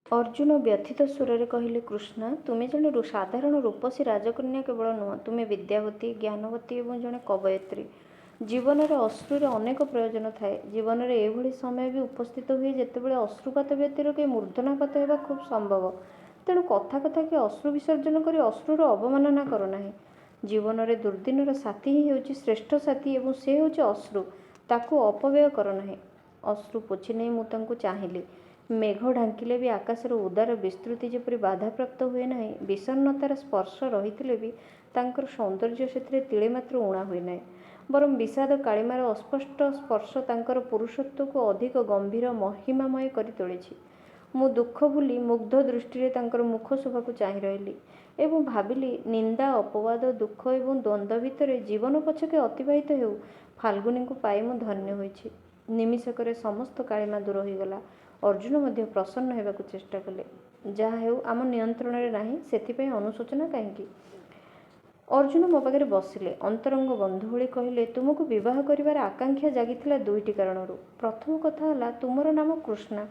ଅର୍ଜୁନ ବ୍ୟଥିତ ସୁରରେ କହିଲେ, କୃଷ୍ଣ, ତୁମେ ଜଣେ ସାଧାରଣ ରୂପସୀ ରାଜକନ୍ୟା କେବଳ ନୁହଁ, ତୁମେ ବିଦ୍ୟାବତୀ, ଜ୍ଞାନବତୀ ଏବଂ ଜଣେ କବୟିତ୍ରୀ। ଜୀବନରେ ଅଶ୍ରୁର ଅନେକ ପ୍ରୟୋଜନ ଥାଏ। ଜୀବନରେ ଏଭଳି ସମୟ ବି ଉପସ୍ଥିତ ହୁଏ ଯେତେବେଳେ ଅଶ୍ରୁପାତ ବ୍ୟତୀତ କେହି ମୂର୍ଦ୍ଧନାପାତ ହେବା ଖୁବ୍ ସମ୍ଭବ। ତେଣୁ କଥା କଥାକେ ଅଶ୍ରୁ ବିସର୍ଜନ କରି ଅଶ୍ରୁର ଅବମାନନା କର ନାହିଁ। ଜୀବନରେ ଦୁର୍ଦ୍ଦିନର ସାଥୀ ହିଁ ହେଉଛି ଶ୍ରେଷ୍ଠ ସାଥୀ ଏବଂ ସେ ହେଉଛି ଅଶ୍ରୁ। ତାକୁ ଅପବ୍ୟୟ କର ନାହିଁ। ଅଶ୍ରୁ ପୋଛି ନେଇ ମୁଁ ତାଙ୍କୁ ଚାହିଁଲି। ମେଘ ଢାଙ୍କିଲେ ବି ଆକାଶର ଉଦାର ବିସ୍ତୃତି ଯେପରି ବାଧାପ୍ରାପ୍ତ ହୁଏ ନାହିଁ, ବିଷଣ୍ଣତାର ସ୍ପର୍ଶ ରହିଥିଲେ ବି ତାଙ୍କର ସୌନ୍ଦର୍ଯ୍ୟ ସେଥିରେ ତିଳେ ମାତ୍ର ଊଣା ହୁଏ ନାହିଁ। ବରଂ ବିଷାଦ କାଳିମାର ଅସ୍ପଷ୍ଟ ସ୍ପର୍ଶ ତାଙ୍କର ପୁରୁଷତ୍ୱକୁ ଅଧିକ ଗମ୍ଭୀର ମହିମାମୟ କରି ତୋଳିଛି। ମୁଁ ଦୁଃଖ ଭୁଲି ମୁଗ୍ଧ ଦୃଷ୍ଟିରେ ତାଙ୍କର ମୁଖ ଶୋଭାକୁ ଚାହିଁ ରହିଲି ଏବଂ ଭାବିଲି, ନିନ୍ଦା, ଅପବାଦ, ଦୁଃଖ ଏବଂ ଦ୍ୱନ୍ଦ୍ୱ ଭିତରେ ଜୀବନ ପଛକେ ଅତିବାହିତ ହେଉ, ଫାଲ୍ଗୁନୀଙ୍କୁ ପାଇ ମୁଁ ଧନ୍ୟ ହୋଇଛି। ନିମିଷକରେ ସମସ୍ତ କାଳିମା ଦୂର ହୋଇଗଲା। ଅର୍ଜୁନ ମଧ୍ୟ ପ୍ରସନ୍ନ ହେବାକୁ ଚେଷ୍ଟା କଲେ। ଯାହା ହେଉ, ଆମ ନିୟନ୍ତ୍ରଣରେ ନାହିଁ, ସେଥିପାଇଁ ଅନୁଶୋଚନା କାହିଁକି? ଅର୍ଜୁନ ମୋ ପାଖରେ ବସିଲେ। ଅନ୍ତରଙ୍ଗ ବନ୍ଧୁ ଭଳି କହିଲେ, ତୁମକୁ ବିବାହ କରିବାର ଆକାଂକ୍ଷା ଜାଗିଥିଲା ଦୁଇଟି କାରଣରୁ। ପ୍ରଥମ କଥା ହେଲା, ତୁମର ନାମ କୃଷ୍ଣା।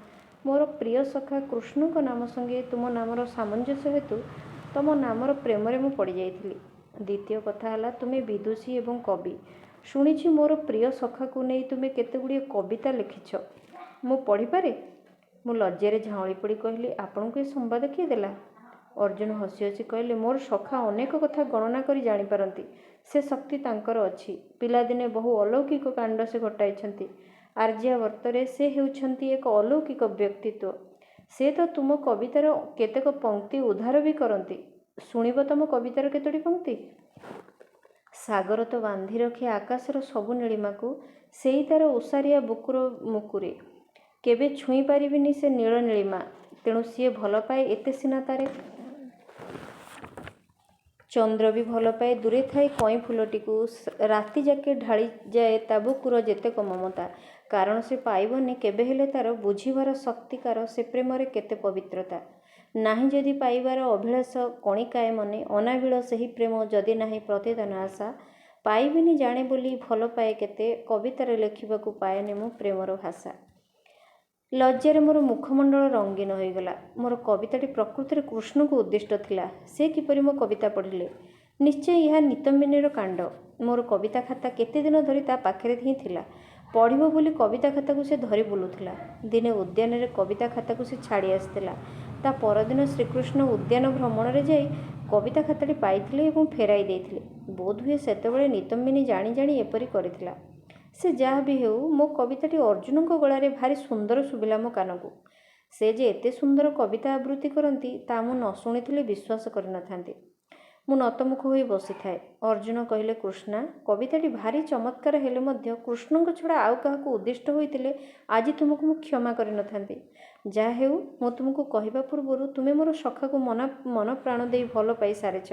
ମୋର ପ୍ରିୟ ସଖା କୃଷ୍ଣଙ୍କ ନାମ ସଙ୍ଗେ ତୁମ ନାମର ସାମଞ୍ଜସ୍ୟ ହେତୁ ତମ ନାମର ପ୍ରେମରେ ମୁଁ ପଡ଼ିଯାଇଥିଲି। ଦ୍ୱିତୀୟ କଥା ହେଲା, ତୁମେ ବିଦୁଷୀ ଏବଂ କବି। ଶୁଣିଛି ମୋର ପ୍ରିୟ ସଖାକୁ ନେଇ ତୁମେ କେତେଗୁଡ଼ିଏ କବିତା ଲେଖିଛ। ମୁଁ ପଢ଼ିପାରେ? ମୁଁ ଲଜ୍ଜାରେ ଝାଉଁଳି ପଡ଼ି କହିଲି, ଆପଣଙ୍କୁ ଏ ସମ୍ବାଦ କିଏ ଦେଲା? ଅର୍ଜୁନ ହସି ହସି କହିଲେ, ମୋର ସଖା ଅନେକ କଥା ଗଣନା କରି ଜାଣିପାରନ୍ତି। ସେ ଶକ୍ତି ତାଙ୍କର ଅଛି। ପିଲାଦିନେ ବହୁ ଅଲୌକିକ କାଣ୍ଡ ସେ ଘଟାଇଛନ୍ତି। ଆର୍ଯ୍ୟାବର୍ତ୍ତରେ ସେ ହେଉଛନ୍ତି ଏକ ଅଲୌକିକ ବ୍ୟକ୍ତିତ୍ୱ। ସେ ତ ତୁମ କବିତାର କେତେକ ପଂକ୍ତି ଉଦ୍ଧାର ବି କରନ୍ତି। ଶୁଣିବ ତମ କବିତାର କେତୋଟି ପଂକ୍ତି? ସାଗର ତ ବାନ୍ଧି ରଖେ ଆକାଶର ସବୁ ନୀଳିମାକୁ, ସେଇ ତାର ଓସାରିଆ ବୁକୁର ମୁକୁରେ। କେବେ ଛୁଇଁ ପାରିବିନି ସେ ନୀଳ ନୀଳିମା, ତେଣୁ ସିଏ ଭଲ ପାଏ ଏତେ ସିନା ତାରେ। ଚନ୍ଦ୍ର ବି ଭଲ ପାଏ ଦୂରେ ଥାଇ କଇଁ ଫୁଲଟିକୁ, ରାତି ଯାକେ ଢାଳିଯାଏ ତା ବୁକୁର ଯେତେକ ମମତା। କାରଣ ସେ ପାଇବନି କେବେ ହେଲେ ତାର ବୁଝିବାର ଶକ୍ତିକାର ସେ ପ୍ରେମରେ କେତେ ପବିତ୍ରତା। ନାହିଁ ଯଦି ପାଇବାର ଅଭିଳାଷ କଣିକାଏ ମନେ, ଅନାବିଳ ସେହି ପ୍ରେମ ଯଦି ନାହିଁ ପ୍ରତିଦାନ ଆଶା। ପାଇବିନି ଜାଣେ ବୋଲି ଭଲ ପାଏ କେତେ, କବିତାରେ ଲେଖିବାକୁ ପାଏନି ମୁଁ ପ୍ରେମର ଭାଷା। ଲଜ୍ଜାରେ ମୋର ମୁଖମଣ୍ଡଳ ରଙ୍ଗୀନ ହୋଇଗଲା। ମୋର କବିତାଟି ପ୍ରକୃତରେ କୃଷ୍ଣଙ୍କୁ ଉଦ୍ଦିଷ୍ଟ ଥିଲା। ସେ କିପରି ମୋ କବିତା ପଢ଼ିଲେ? ନିଶ୍ଚୟ ଏହା ନିତମ୍ବିନୀର କାଣ୍ଡ। ମୋର କବିତା ଖାତା କେତେ ଦିନ ଧରି ତା ପାଖରେ ହିଁ ଥିଲା। ପଢ଼ିବ ବୋଲି କବିତା ଖାତାକୁ ସେ ଧରି ବୁଲୁଥିଲା। ଦିନେ ଉଦ୍ୟାନରେ କବିତା ଖାତାକୁ ସେ ଛାଡ଼ି ଆସିଥିଲା। ତା ପରଦିନ ଶ୍ରୀକୃଷ୍ଣ ଉଦ୍ୟାନ ଭ୍ରମଣରେ ଯାଇ କବିତା ଖାତାଟି ପାଇଥିଲେ ଏବଂ ଫେରାଇ ଦେଇଥିଲେ। ବୋଧହୁଏ ସେତେବେଳେ ନିତମ୍ବିନୀ ଜାଣି ଜାଣି ଏପରି କରିଥିଲା। ସେ ଯାହା ବି ହେଉ, ମୋ କବିତାଟି ଅର୍ଜୁନଙ୍କ ଗଳାରେ ଭାରି ସୁନ୍ଦର ଶୁଭିଲା ମୋ କାନକୁ। ସେ ଯେ ଏତେ ସୁନ୍ଦର କବିତା ଆବୃତ୍ତି କରନ୍ତି, ତା ମୁଁ ନ ଶୁଣିଥିଲେ ବିଶ୍ୱାସ କରିନଥାନ୍ତି। ମୁଁ ନତମୁଖ ହୋଇ ବସିଥାଏ। ଅର୍ଜୁନ କହିଲେ, କୃଷ୍ଣା, କବିତାଟି ଭାରି ଚମତ୍କାର ହେଲେ ମଧ୍ୟ କୃଷ୍ଣଙ୍କ ଛଡ଼ା ଆଉ କାହାକୁ ଉଦ୍ଦିଷ୍ଟ ହୋଇଥିଲେ ଆଜି ତୁମକୁ ମୁଁ କ୍ଷମା କରିନଥାନ୍ତି। ଯାହା ହେଉ, ମୁଁ ତୁମକୁ କହିବା ପୂର୍ବରୁ ତୁମେ ମୋର ସଖାକୁ ମନ ପ୍ରାଣ ଦେଇ ଭଲ ପାଇ ସାରିଛ।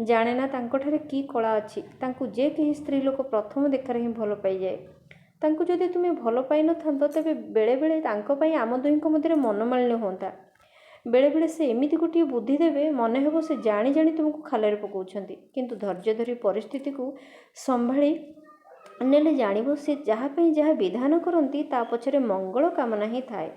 ଜାଣେ ନା ତାଙ୍କଠାରେ କି କଳା ଅଛି। ତାଙ୍କୁ ଯେ କେହି ସ୍ତ୍ରୀ ଲୋକ ପ୍ରଥମ ଦେଖାରେ ହିଁ ଭଲ ପାଇଯାଏ। ତାଙ୍କୁ ଯଦି ତୁମେ ଭଲ ପାଇନଥାନ୍ତ, ତେବେ ବେଳେବେଳେ ତାଙ୍କ ପାଇଁ ଆମ ଦୁହିଁଙ୍କ ମଧ୍ୟରେ ମନମାଳିନ୍ୟ ହୁଅନ୍ତା। ବେଳେବେଳେ ସେ ଏମିତି ଗୋଟିଏ ବୁଦ୍ଧି ଦେବେ, ମନେ ହେବ ସେ ଜାଣି ଜାଣି ତୁମକୁ ଖାଲରେ ପକାଉଛନ୍ତି। କିନ୍ତୁ ଧୈର୍ଯ୍ୟ ଧରି ପରିସ୍ଥିତିକୁ ସମ୍ଭାଳି ନେଲେ ଜାଣିବ, ସେ ଯାହା ପାଇଁ ଯାହା ବିଧାନ କରନ୍ତି ତା ପଛରେ ମଙ୍ଗଳ କାମନା ହିଁ ଥାଏ।